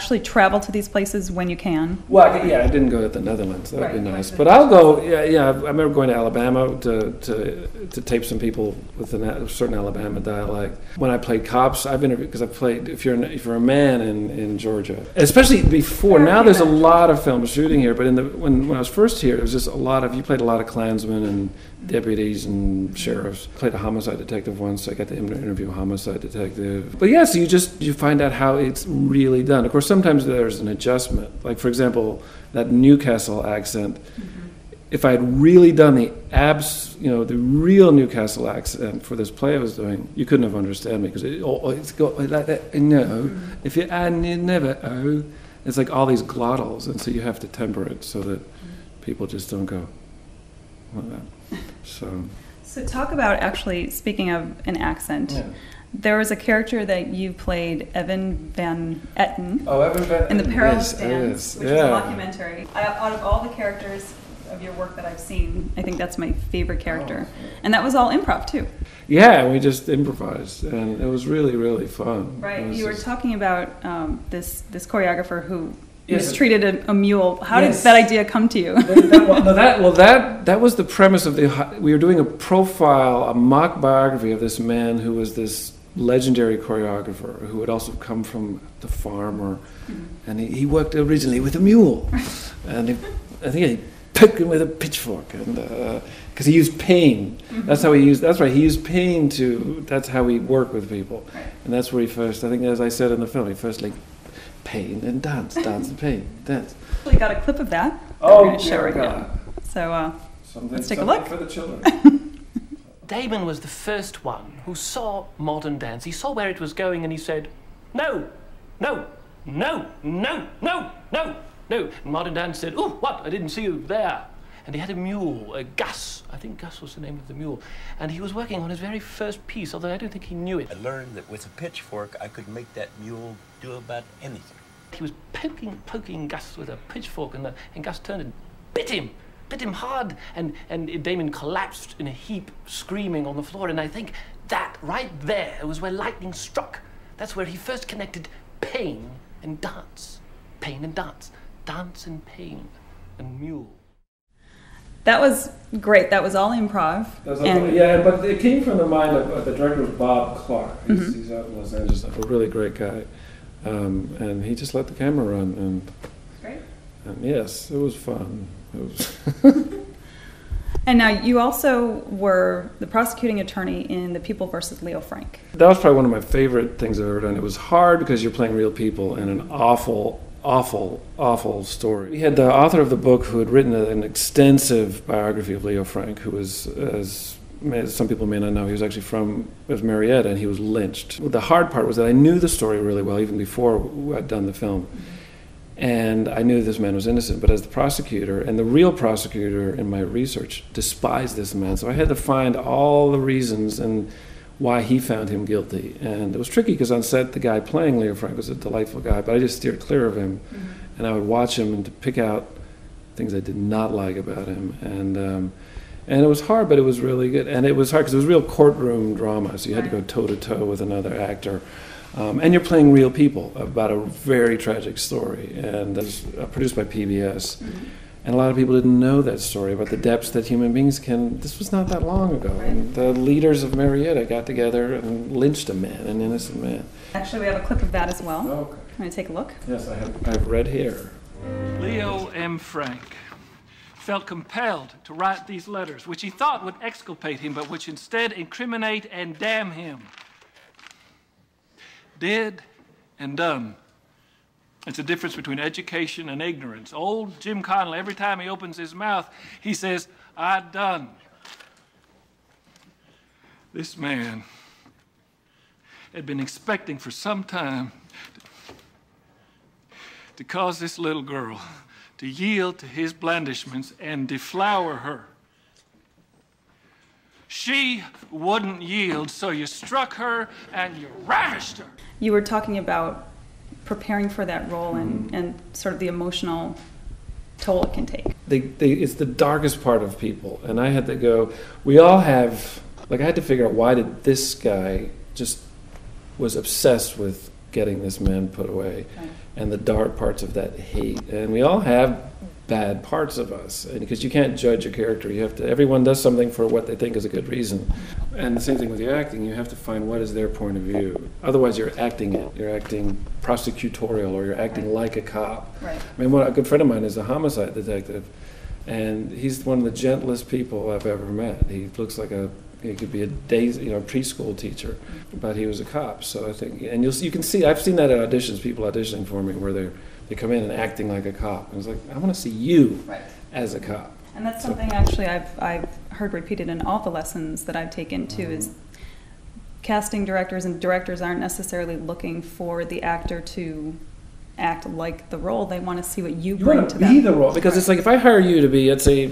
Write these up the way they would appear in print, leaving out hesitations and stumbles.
actually travel to these places when you can? Well, I didn't go to the Netherlands. That would be nice. But I'll go. Yeah. I remember going to Alabama to tape some people with a certain Alabama dialect. When I played cops, I've interviewed because I've played. If you're a man in Georgia, especially before. Now there's a lot of film shooting here, but when I was first here, it was just a lot of. You played a lot of Klansmen and deputies and sheriffs. Played a homicide detective once. So I got to interview a homicide detective. But yeah, so you find out how it's really done. Of course, sometimes there's an adjustment. Like for example, that Newcastle accent. If I had really done the real Newcastle accent for this play I was doing, you couldn't have understood me because it's got like that. No, if you never it's like all these glottals, and so you have to temper it so that people just don't go like that. So talk about actually speaking of an accent. Yeah. There was a character that you played, Evan Van Etten, in the Perilous Dance, which is a documentary. Out of all the characters of your work that I've seen, I think that's my favorite character. And that was all improv too. Yeah, we just improvised, and it was really, really fun. Right, you were talking about this choreographer who mistreated a mule. How did that idea come to you? That was the premise of we were doing a profile, a mock biography of this man who was this legendary choreographer who had also come from the farm, and he worked originally with a mule, and I think he took him with a pitchfork, and because he used pain. That's how he used. That's right. He used pain to. That's how he worked with people, and that's where he first. I think, as I said in the film, he first pain and dance and pain, dance. We got a clip of that. We're going to show right now. So let's take a look. For the children. Damon was the first one who saw modern dance. He saw where it was going and he said, no, no, no, no, no, no, no. And modern dance said, oh, what? I didn't see you there. And he had a mule, Gus. I think Gus was the name of the mule. And he was working on his very first piece, although I don't think he knew it. I learned that with a pitchfork, I could make that mule do about anything. He was poking Gus with a pitchfork, and Gus turned and bit him hard, and Damon collapsed in a heap, screaming on the floor. And I think that right there was where lightning struck. That's where he first connected pain and dance. Pain and dance. Dance and pain and mule. That was great. That was all improv. But it came from the mind of the director was Bob Clark. He's out in Los Angeles, a really great guy. And he just let the camera run. And great. And yes, it was fun. It was And now you also were the prosecuting attorney in The People versus Leo Frank. That was probably one of my favorite things I've ever done. It was hard because you're playing real people and an awful story. We had the author of the book who had written an extensive biography of Leo Frank, who was, as some people may not know, he was actually from Marietta, and he was lynched. The hard part was that I knew the story really well, even before I'd done the film. And I knew this man was innocent, but as the prosecutor, and the real prosecutor in my research, despised this man. So I had to find all the reasons and why he found him guilty. And it was tricky because on set, the guy playing Leo Frank was a delightful guy, but I just steered clear of him. And I would watch him and to pick out things I did not like about him. And it was hard, but it was really good. And it was hard because it was real courtroom drama, so you had to go toe-to-toe with another actor. And you're playing real people about a very tragic story. And it was produced by PBS. And a lot of people didn't know that story about the depths that human beings can. This was not that long ago. And the leaders of Marietta got together and lynched a man, an innocent man. Actually, we have a clip of that as well. Okay. Want to take a look? Yes, I have red hair. Leo M. Frank felt compelled to write these letters, which he thought would exculpate him, but which instead incriminate and damn him. Did and done. It's a difference between education and ignorance. Old Jim Connell, every time he opens his mouth, he says, I done. This man had been expecting for some time to cause this little girl to yield to his blandishments and deflower her. She wouldn't yield, so you struck her and you ravished her. You were talking about preparing for that role and sort of the emotional toll it can take. It's the darkest part of people, and I had to go, we all have, I had to figure out why did this guy just was obsessed with getting this man put away, and the dark parts of that hate. And we all have bad parts of us, and because you can't judge a character, you have to. Everyone does something for what they think is a good reason, and the same thing with the acting. You have to find what is their point of view. Otherwise, you're acting it. You're acting prosecutorial, or you're acting like a cop. Right. I mean, a good friend of mine is a homicide detective, and he's one of the gentlest people I've ever met. He looks like he could be a preschool teacher, but he was a cop. So I think, and you can see, I've seen that at auditions, people auditioning for me, where they come in and acting like a cop. And it's like, I want to see you as a cop. And that's something actually I've heard repeated in all the lessons that I've taken too, is casting directors and directors aren't necessarily looking for the actor to act like the role. They want to see what you bring to them. You want to be the role, because it's like if I hire you to be, let's say,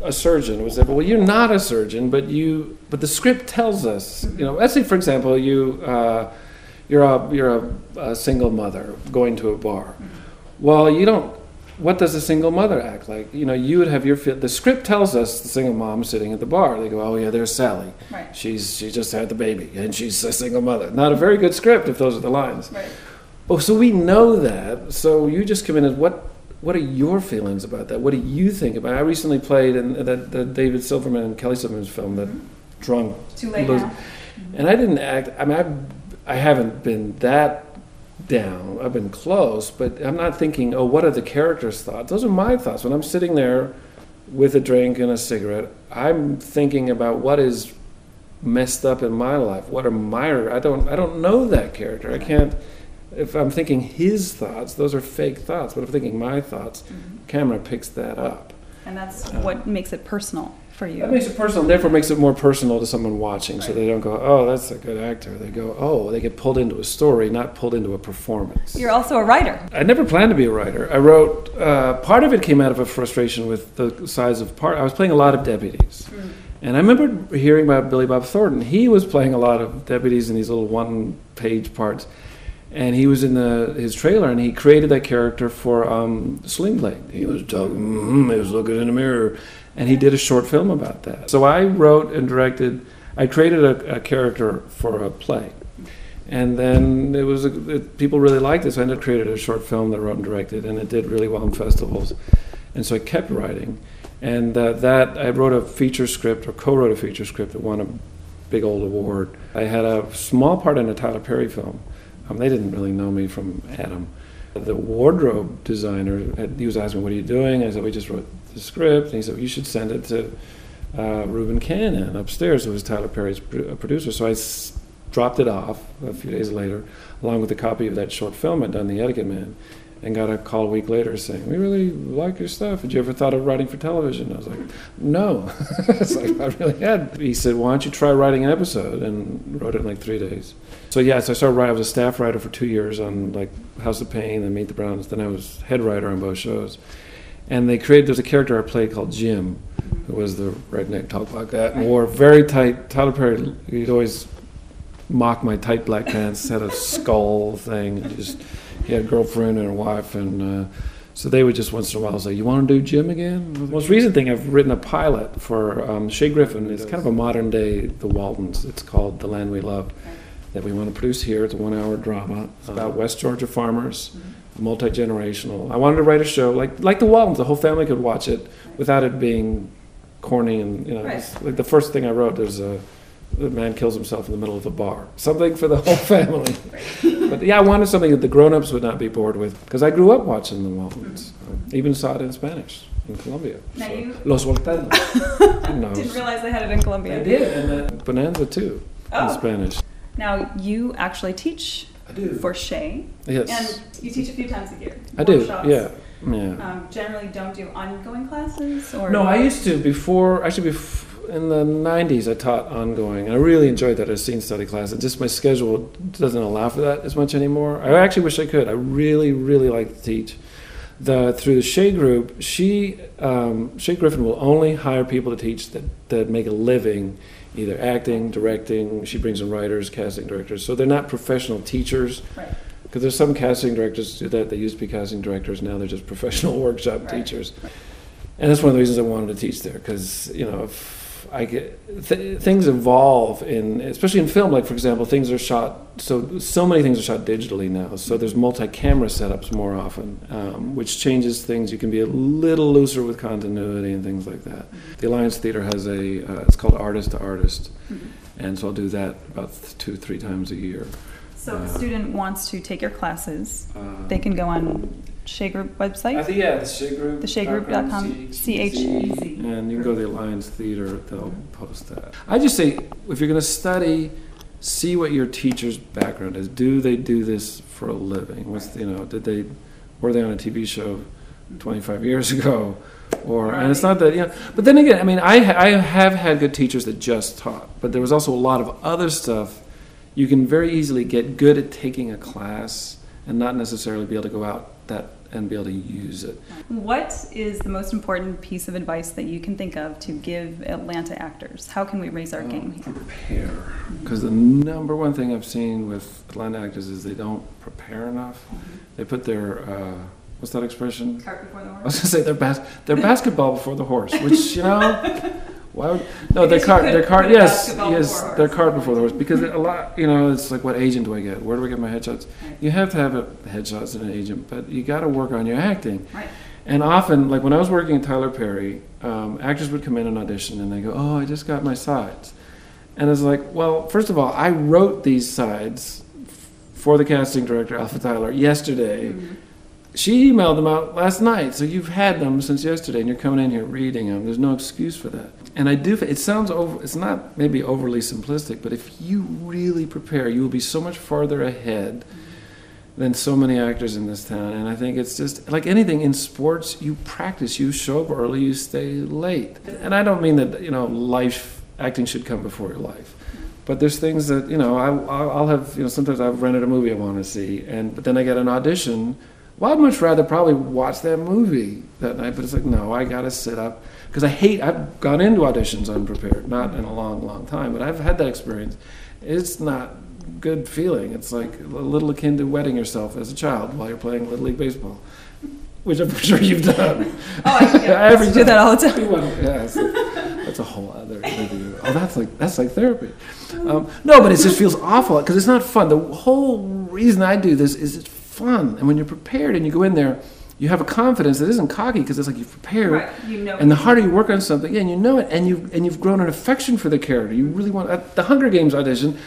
a surgeon, we say, well, you're not a surgeon, but the script tells us. Let's say, for example, you're a single mother going to a bar. Well, you don't. What does a single mother act like? You would have the script tells us the single mom sitting at the bar. They go, oh yeah, there's Sally. Right. She just had the baby, and she's a single mother. Not a very good script if those are the lines. Right. Oh, so we know that. So you just come in and what are your feelings about that? What do you think about it? I recently played in the David Silverman and Kelly Silverman's film, that Drunk. Too Late Now. And I didn't act. I mean, I haven't been that down. I've been close, but I'm not thinking, oh, what are the characters' thoughts? Those are my thoughts. When I'm sitting there with a drink and a cigarette, I'm thinking about what is messed up in my life. What are I don't know that character. I can't. If I'm thinking his thoughts, those are fake thoughts. But if I'm thinking my thoughts, camera picks that up. And that's what makes it personal for you. That makes it personal, and therefore makes it more personal to someone watching. So they don't go, oh, that's a good actor. They go, oh, they get pulled into a story, not pulled into a performance. You're also a writer. I never planned to be a writer. I wrote, part of it came out of a frustration with the size of part. I was playing a lot of deputies. And I remember hearing about Billy Bob Thornton. He was playing a lot of deputies in these little one-page parts. And he was in his trailer, and he created that character for Sling Blade. He was talking, he was looking in the mirror, and he did a short film about that. So I wrote and directed. I created a character for a play, and then people really liked this. So I ended up creating a short film that I wrote and directed, and it did really well in festivals. And so I kept writing, and I wrote a feature script, or co-wrote a feature script that won a big old award. I had a small part in a Tyler Perry film. They didn't really know me from Adam. The wardrobe designer, he was asking, what are you doing? I said, we just wrote the script. And he said, you should send it to Reuben Cannon upstairs, who was Tyler Perry's producer. So I dropped it off a few days later, along with a copy of that short film I'd done, The Etiquette Man, and got a call a week later saying, we really like your stuff. Had you ever thought of writing for television? I was like, no. It's like, I really had. He said, why don't you try writing an episode? And wrote it in like 3 days. So I started writing. I was a staff writer for 2 years on like House of Pain and Meet the Browns. Then I was head writer on both shows. And there's a character I played called Jim, who was the redneck, talked like that, and wore very tight. Tyler Perry, he'd always mock my tight black pants, had a skull thing, and he had a girlfriend and a wife, and so they would just once in a while say, you want to do Jim again? The most recent thing, I've written a pilot for Shea Griffin. It's kind of a modern day The Waltons. It's called The Land We Love, that we want to produce here. It's a 1-hour drama. It's about West Georgia farmers, multi-generational. I wanted to write a show like The Waltons. The whole family could watch it without it being corny, and it's like the first thing I wrote, the man kills himself in the middle of a bar. Something for the whole family. But yeah, I wanted something that the grown-ups would not be bored with, because I grew up watching The Waltons. Even saw it in Spanish in Colombia. Now you Los Voltanos. didn't realize they had it in Colombia. I did, and Bonanza too, in Spanish. Now you actually teach for Shea. Yes. And you teach a few times a year. I do, workshops. yeah. Generally don't do ongoing classes? Or No, I used to before in the 90s I taught ongoing, and I really enjoyed that as a scene study class. It just my schedule doesn't allow for that as much anymore. I actually wish I could. I really, really like to teach. Through the Shea Group, Shea Griffin will only hire people to teach that make a living, either acting, directing. She brings in writers, casting directors. So they're not professional teachers. Right. Because there's some casting directors do that. They used to be casting directors. Now they're just professional workshop teachers. And that's one of the reasons I wanted to teach there. Because, of, things evolve especially in film. Like for example, things are shot, so many things are shot digitally now. So there's multi-camera setups more often, which changes things. You can be a little looser with continuity and things like that. The Alliance Theater has it's called Artist to Artist, and so I'll do that about 2-3 times a year. So if a student wants to take your classes, they can go on Chez Group website? The Chez Group. The ChezGroup.com, C-H-E-Z. And you can go to the Alliance Theater, they'll post that. I just say, if you're going to study, see what your teacher's background is. Do they do this for a living? Were they on a TV show 25 years ago? And it's not that, but then again, I mean, I have had good teachers that just taught, but there was also a lot of other stuff. You can very easily get good at taking a class and not necessarily be able to go out and be able to use it. What is the most important piece of advice that you can think of to give Atlanta actors? How can we raise our game here? Prepare. Because the number one thing I've seen with Atlanta actors is they don't prepare enough. They put their, what's that expression? Cart before the horse. I was going to say their basketball before the horse, which, why would, no, their cart, yes, their cart before the horse, because a lot, it's like, what agent do I get? Where do I get my headshots? Right. You have to have headshots and an agent, but you got to work on your acting. Right. And often, like when I was working at Tyler Perry, actors would come in and audition, and they go, "Oh, I just got my sides," and it's like, well, first of all, I wrote these sides for the casting director, Alpha Tyler, yesterday. She emailed them out last night, so you've had them since yesterday, and you're coming in here reading them. There's no excuse for that. And it's not maybe overly simplistic, but if you really prepare, you will be so much farther ahead than so many actors in this town. And I think it's just, like anything in sports, you practice, you show up early, you stay late. And I don't mean that, acting should come before your life. But there's things that, I'll have, sometimes I've rented a movie I want to see, but then I get an audition. Well, I'd much rather probably watch that movie that night, but it's like, no, I got to sit up. Because I've gone into auditions unprepared, not in a long, long time, but I've had that experience. It's not a good feeling. It's like a little akin to wetting yourself as a child while you're playing Little League Baseball, which I'm sure you've done. I do that all the time. That's a whole other interview. Oh, that's like therapy. No, but it just feels awful because it's not fun. The whole reason I do this is it's fun, and when you're prepared and you go in there, you have a confidence that isn't cocky because it's like you've prepared, right. And the harder you work on something, and you know it, and you've grown an affection for the character. You really want. At the Hunger Games audition,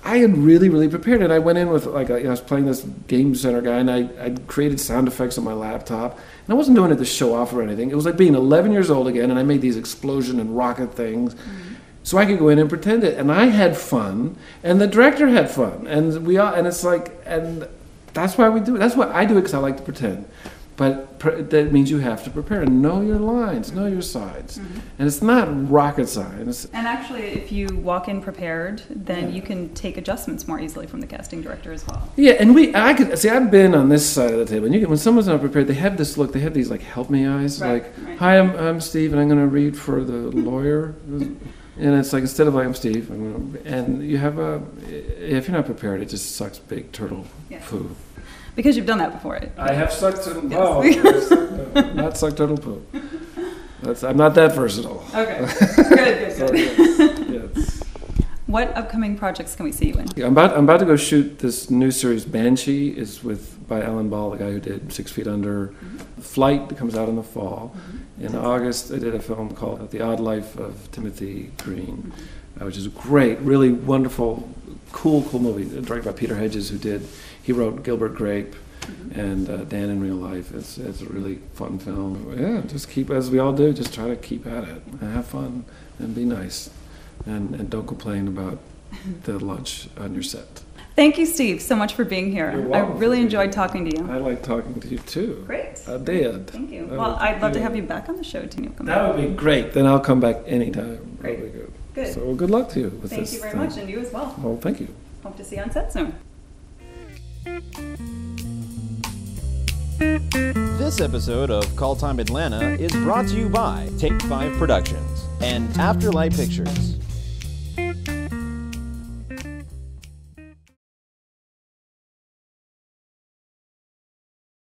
I had really, really prepared, and I went in with I was playing this game center guy, and I created sound effects on my laptop, and I wasn't doing it to show off or anything. It was like being 11 years old again, and I made these explosion and rocket things. So I could go in and pretend it, and I had fun, and the director had fun, and it's like, and that's why we do it. That's why I do it, because I like to pretend. But that means you have to prepare and know your lines, know your sides. And it's not rocket science. And actually, if you walk in prepared, then you can take adjustments more easily from the casting director as well. Yeah, and I've been on this side of the table. And when someone's not prepared, they have this look, they have these help me eyes. Right. Hi, I'm Steve, and I'm going to read for the lawyer. And it's like, instead of I'm Steve, and you have if you're not prepared, it just sucks big turtle poo. Because you've done that before. I have sucked turtle poo. Not sucked turtle poo. I'm not that versatile. Okay. Good. Yes. What upcoming projects can we see you in? I'm about to go shoot this new series, Banshee. It's by Alan Ball, the guy who did 6 Feet Under. Flight that comes out in the fall. In August, I did a film called The Odd Life of Timothy Green, which is a great, really wonderful, cool movie, directed by Peter Hedges, he wrote Gilbert Grape and Dan in Real Life. It's a really fun film. Yeah, just keep, as we all do, just try to keep at it and have fun and be nice and don't complain about the lunch on your set. Thank you, Steve, so much for being here. I really enjoyed talking to you. I like talking to you too. Great. I did. Thank you. I'd love to have you back on the show too. That would be great. Then I'll come back anytime. Great. That'd be good. Good. So good luck to you with Thank this. Thank you very much, and you as well. Well, thank you. Hope to see you on set soon. This episode of Call Time Atlanta is brought to you by Take 5 Productions and Afterlight Pictures.